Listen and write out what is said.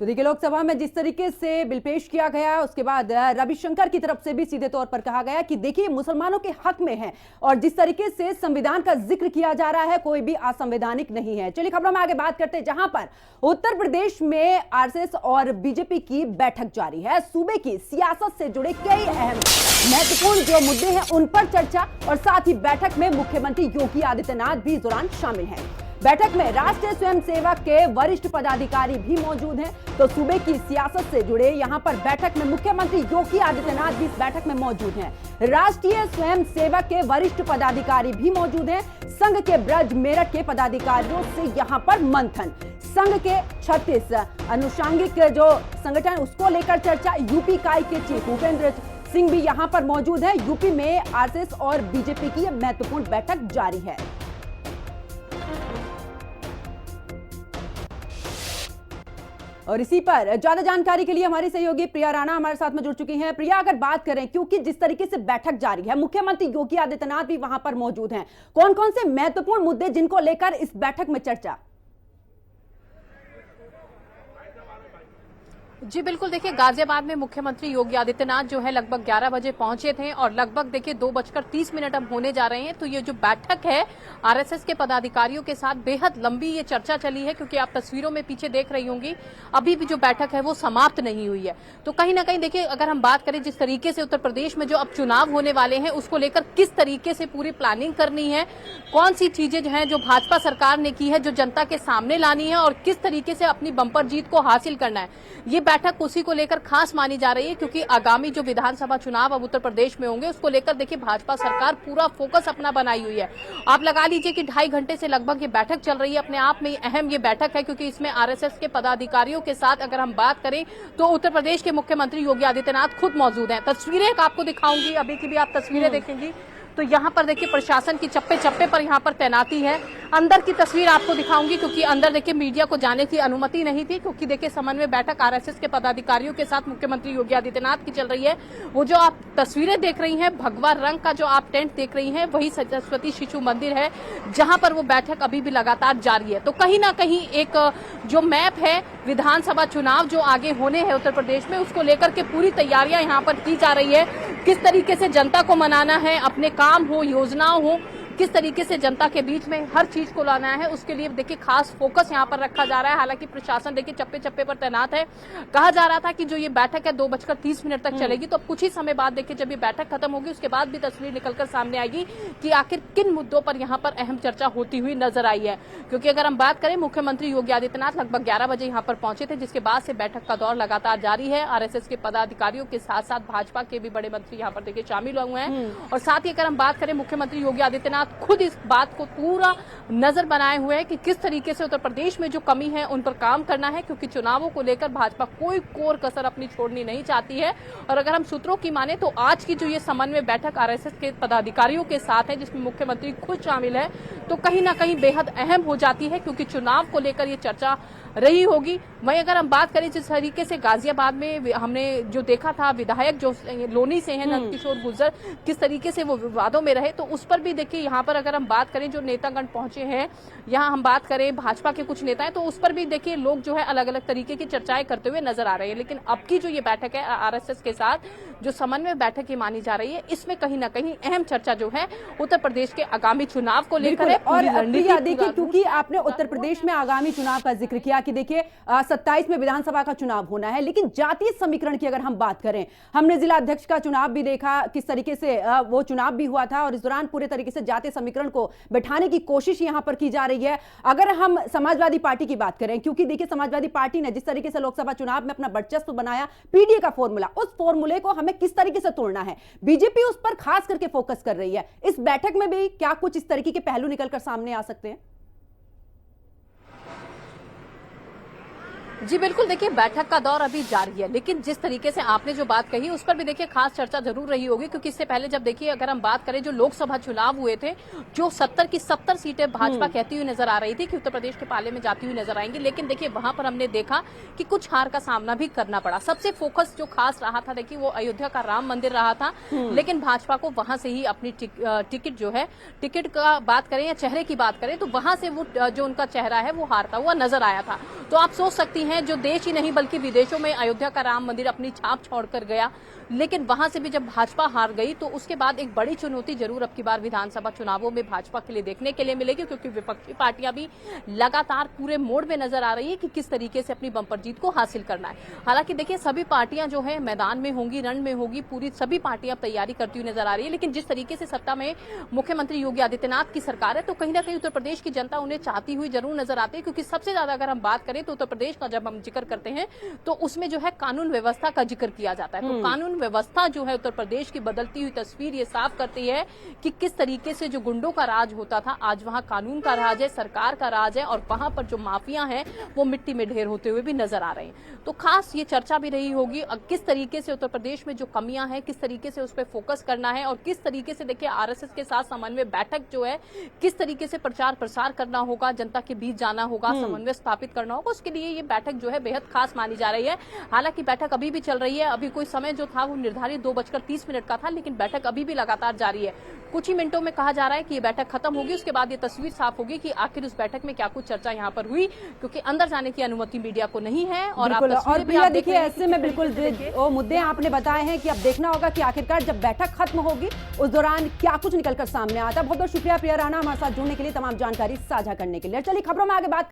तो देखिए, लोकसभा में जिस तरीके से बिल पेश किया गया, उसके बाद रविशंकर की तरफ से भी सीधे तौर पर कहा गया कि देखिए मुसलमानों के हक में है और जिस तरीके से संविधान का जिक्र किया जा रहा है कोई भी असंवैधानिक नहीं है। चलिए खबरों में आगे बात करते हैं, जहां पर उत्तर प्रदेश में आरएसएस और बीजेपी की बैठक जारी है। सूबे की सियासत से जुड़े कई अहम महत्वपूर्ण जो मुद्दे हैं उन पर चर्चा और साथ ही बैठक में मुख्यमंत्री योगी आदित्यनाथ भी इस दौरान शामिल हैं। बैठक में राष्ट्रीय स्वयंसेवक के वरिष्ठ पदाधिकारी भी मौजूद हैं। तो सूबे की सियासत से जुड़े यहां पर बैठक में मुख्यमंत्री योगी आदित्यनाथ भी इस बैठक में मौजूद हैं। राष्ट्रीय स्वयंसेवक के वरिष्ठ पदाधिकारी भी मौजूद हैं। संघ के ब्रज मेरठ के पदाधिकारियों से यहां पर मंथन, संघ के 36 अनुषांगिक जो संगठन उसको लेकर चर्चा। यूपी इकाई के चीफ भूपेंद्र सिंह भी यहां पर मौजूद है। यूपी में आरएसएस और बीजेपी की महत्वपूर्ण बैठक जारी है। और इसी पर ज्यादा जानकारी के लिए हमारी सहयोगी प्रिया राणा हमारे साथ में जुड़ चुकी हैं। प्रिया, अगर बात करें, क्योंकि जिस तरीके से बैठक जारी है, मुख्यमंत्री योगी आदित्यनाथ भी वहां पर मौजूद हैं, कौन कौन से महत्वपूर्ण मुद्दे जिनको लेकर इस बैठक में चर्चा? जी बिल्कुल, देखिए गाजियाबाद में मुख्यमंत्री योगी आदित्यनाथ जो है लगभग 11 बजे पहुंचे थे और लगभग देखिए 2:30 अब होने जा रहे हैं। तो ये जो बैठक है आरएसएस के पदाधिकारियों के साथ बेहद लंबी ये चर्चा चली है, क्योंकि आप तस्वीरों में पीछे देख रही होंगी अभी भी जो बैठक है वो समाप्त नहीं हुई है। तो कहीं ना कहीं देखिए, अगर हम बात करें जिस तरीके से उत्तर प्रदेश में जो अब चुनाव होने वाले हैं उसको लेकर किस तरीके से पूरी प्लानिंग करनी है, कौन सी चीजें जो है जो भाजपा सरकार ने की है जो जनता के सामने लानी है और किस तरीके से अपनी बंपर जीत को हासिल करना है, ये बैठक उसी को लेकर खास मानी जा रही है। क्योंकि आगामी जो विधानसभा चुनाव अब उत्तर प्रदेश में होंगे उसको लेकर देखिए भाजपा सरकार पूरा फोकस अपना बनाई हुई है। आप लगा लीजिए कि 2.5 घंटे से लगभग ये बैठक चल रही है। अपने आप में अहम ये बैठक है, क्योंकि इसमें आरएसएस के पदाधिकारियों के साथ अगर हम बात करें तो उत्तर प्रदेश के मुख्यमंत्री योगी आदित्यनाथ खुद मौजूद हैं। तस्वीरें आपको दिखाऊंगी, अभी की भी आप तस्वीरें देखेंगी तो यहाँ पर देखिए प्रशासन की चप्पे चप्पे पर यहाँ पर तैनाती है। अंदर की तस्वीर आपको दिखाऊंगी, क्योंकि अंदर देखिए मीडिया को जाने की अनुमति नहीं थी, क्योंकि देखिए समन्वय बैठक आरएसएस के पदाधिकारियों के साथ मुख्यमंत्री योगी आदित्यनाथ की चल रही है। वो जो आप तस्वीरें देख रही हैं, भगवा रंग का जो आप टेंट देख रही हैं, वही सरस्वती शिशु मंदिर है जहां पर वो बैठक अभी भी लगातार जारी है। तो कहीं ना कहीं एक जो मैप है विधानसभा चुनाव जो आगे होने हैं उत्तर प्रदेश में, उसको लेकर के पूरी तैयारियां यहाँ पर की जा रही है। किस तरीके से जनता को मनाना है, अपने काम हो, योजनाओं हो, किस तरीके से जनता के बीच में हर चीज को लाना है, उसके लिए देखिए खास फोकस यहाँ पर रखा जा रहा है। हालांकि प्रशासन देखिए चप्पे चप्पे पर तैनात है। कहा जा रहा था कि जो ये बैठक है 2:30 तक चलेगी, तो अब कुछ ही समय बाद देखिए जब ये बैठक खत्म होगी उसके बाद भी तस्वीर निकलकर सामने आएगी कि आखिर किन मुद्दों पर यहाँ पर अहम चर्चा होती हुई नजर आई है। क्योंकि अगर हम बात करें, मुख्यमंत्री योगी आदित्यनाथ लगभग 11 बजे यहाँ पर पहुंचे थे, जिसके बाद से बैठक का दौर लगातार जारी है। आरएसएस के पदाधिकारियों के साथ साथ भाजपा के भी बड़े मंत्री यहाँ पर देखिए शामिल हुए हैं। और साथ ही अगर हम बात करें, मुख्यमंत्री योगी आदित्यनाथ खुद इस बात को पूरा नजर बनाए हुए हैं कि किस तरीके से उत्तर प्रदेश में जो कमी है उन पर काम करना है, क्योंकि चुनावों को लेकर भाजपा कोई कोर कसर अपनी छोड़नी नहीं चाहती है। और अगर हम सूत्रों की माने तो आज की जो ये समन्वय बैठक आरएसएस के पदाधिकारियों के साथ है, जिसमें मुख्यमंत्री खुद शामिल है, तो कहीं ना कहीं बेहद अहम हो जाती है, क्योंकि चुनाव को लेकर ये चर्चा रही होगी। वहीं अगर हम बात करें जिस तरीके से गाजियाबाद में हमने जो देखा था, विधायक जो लोनी से हैं नंदकिशोर गुर्जर, किस तरीके से वो विवादों में रहे, तो उस पर भी देखिए यहाँ पर अगर हम बात करें जो नेतागण पहुंचे हैं, यहाँ हम बात करें भाजपा के कुछ नेता हैं, तो उस पर भी देखिए लोग जो है अलग अलग तरीके की चर्चाएं करते हुए नजर आ रहे हैं। लेकिन अब की जो ये बैठक है आरएसएस के साथ जो समन्वय बैठक ये मानी जा रही है, इसमें कहीं ना कहीं अहम चर्चा जो है उत्तर प्रदेश के आगामी चुनाव को लेकर है। और देखिए, क्योंकि आपने उत्तर प्रदेश में आगामी चुनाव का जिक्र किया कि देखिए 27 में विधानसभा का चुनाव होना है, लेकिन जातीय समीकरण की अगर हम बात करें, हमने जिला अध्यक्ष का चुनाव भी देखा, किस तरीके से वो चुनाव भी हुआ था और इस दौरान पूरे तरीके से जातीय समीकरण को बैठाने की कोशिश यहां पर की जा रही है। अगर हम समाजवादी पार्टी की बात करें, क्योंकि देखिए समाजवादी पार्टी ने जिस तरीके से लोकसभा चुनाव में अपना वर्चस्व बनाया, पीडीए का फॉर्मूला, उस फॉर्मूले को हमें किस तरीके से तोड़ना है, बीजेपी उस पर खास करके फोकस कर रही है। इस बैठक में भी क्या कुछ इस तरीके के पहलू निकलकर सामने आ सकते हैं? जी बिल्कुल, देखिए बैठक का दौर अभी जारी है, लेकिन जिस तरीके से आपने जो बात कही उस पर भी देखिए खास चर्चा जरूर रही होगी। क्योंकि इससे पहले जब देखिए अगर हम बात करें जो लोकसभा चुनाव हुए थे, जो 70 की 70 सीटें भाजपा कहती हुई नजर आ रही थी कि उत्तर प्रदेश के पाले में जाती हुई नजर आएंगी, लेकिन देखिए वहां पर हमने देखा कि कुछ हार का सामना भी करना पड़ा। सबसे फोकस जो खास रहा था देखिए वो अयोध्या का राम मंदिर रहा था, लेकिन भाजपा को वहां से ही अपनी टिकट जो है, टिकट का बात करें या चेहरे की बात करें, तो वहां से वो जो उनका चेहरा है वो हारता हुआ नजर आया था। तो आप सोच सकती हैं, जो देश ही नहीं बल्कि विदेशों में अयोध्या का राम मंदिर अपनी छाप छोड़कर गया, लेकिन वहां से भी जब भाजपा हार गई तो उसके बाद एक बड़ी चुनौती जरूर अब की बार विधानसभा चुनावों में भाजपा के लिए देखने के लिए मिलेगी, क्योंकि विपक्षी पार्टियां भी लगातार पूरे मोड में नजर आ रही है कि किस तरीके से अपनी बंपर जीत को हासिल करना है। हालांकि देखिए सभी पार्टियां जो है मैदान में होंगी, रण में होगी, पूरी सभी पार्टियां तैयारी करती हुई नजर आ रही है, लेकिन जिस तरीके से सत्ता में मुख्यमंत्री योगी आदित्यनाथ की सरकार है तो कहीं ना कहीं उत्तर प्रदेश की जनता उन्हें चाहती हुई जरूर नजर आती है, क्योंकि सबसे ज्यादा अगर हम बात करें तो उत्तर प्रदेश का जब हम जिक्र करते हैं तो उसमें जो है कानून व्यवस्था का जिक्र किया जाता है। तो कानून व्यवस्था जो है उत्तर प्रदेश की बदलती हुई तस्वीर ये साफ करती है कि किस तरीके से जो गुंडों का राज होता था आज वहां कानून का राज है, सरकार का राज है, और वहां पर जो माफिया हैं वो मिट्टी में ढेर होते हुए भी नजर आ रहे हैं। तो खास ये चर्चा भी रही होगी किस तरीके से उत्तर प्रदेश में जो कमियां हैं किस तरीके से उस पर फोकस करना है, और किस तरीके से देखिए आरएसएस के साथ समन्वय बैठक जो है किस तरीके से प्रचार प्रसार करना होगा, जनता के बीच जाना होगा, समन्वय स्थापित करना होगा, उसके लिए ये बैठक जो है बेहद खास मानी जा रही है। हालांकि बैठक अभी भी चल रही है, अभी कोई समय जो था वो निर्धारित 2:30 का था, लेकिन बैठक अभी भी लगातार जारी है। कुछ ही मिनटों में कहा जा रहा है कि ये बैठक खत्म होगी, उसके बाद ये तस्वीर साफ होगी कि आखिर उस बैठक में क्या कुछ चर्चा यहाँ पर हुई, क्योंकि अंदर जाने की अनुमति मीडिया को नहीं है। और और प्रिया देखिए ऐसे में बिल्कुल वो मुद्दे आपने बताए हैं कि अब देखना होगा कि आखिरकार जब बैठक खत्म होगी उस दौरान क्या कुछ निकलकर सामने आता है। बहुत बहुत शुक्रिया प्रिया राणा हमारे साथ जुड़ने के लिए, तमाम जानकारी साझा करने के लिए। चलिए खबरों में आगे बात